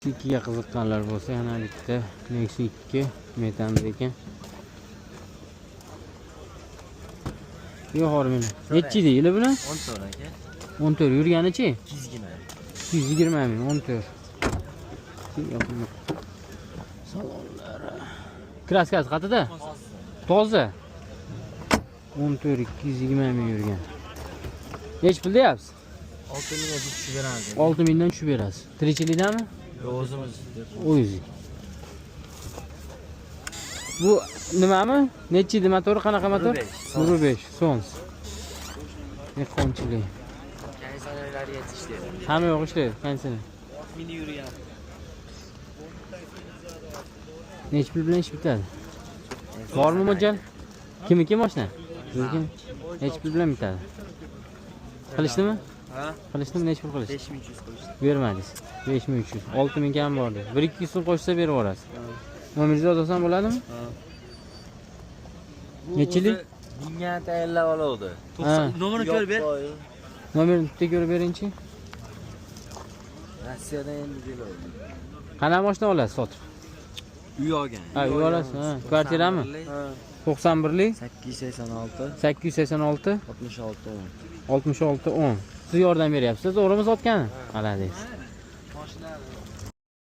Nexus 2 ga qiziqqanlar bo'lsa, yana bitta Nexus 2 metamiz ekan. Yo'q, hormini. Nechi deydi bular? 14 aka. 14 yurganichi? 220 ming, 14. Salonlar. Kraskasi qayerda? Toza. 14 220 ming yurgan. Nech pul deyapsiz? 6 mingga tushib beramiz. 6 mingdan tushib berasiz. Tirikchilikdami? O'zimiz. O'zingiz. Bu nimami? Nechi edi motori? Qanaqa motor? 05 Sons. Mehmonchilik. Kaysanlar yetishdi. Hamma yo'q ishlaydi, qansini. Mini yurgan. Nech pul bilan ish bitadi? Bormi mo'ljal? Kimniki mashina? Sizniki? Nech pul bilan bitadi? Qilishdimi? Ha? Qilishdimi? Nech pul qilish? 5300 qo'yishdi. Bermadingiz. 5300. 6000 kam bordi. 1-2 so'm qo'shsa berib yuborasiz. Nomeringizni yozsam bo'ladimi? Ha. Nechi yil? Bunga tayyorlab oladi. Ha. Nomerini ko'rib ber. Nomerini bitta ko'rib beringchi. Rossiyadan endi keladi. Qanaqa mashina olasiz sotib? Uy olgan. Ha, uy olasiz, ha. Kvartirami? Ha. 91lik 886 886 66 66 10. Siz yordam beryapsiz, to'g'rimi sotgani? Malades. Mashina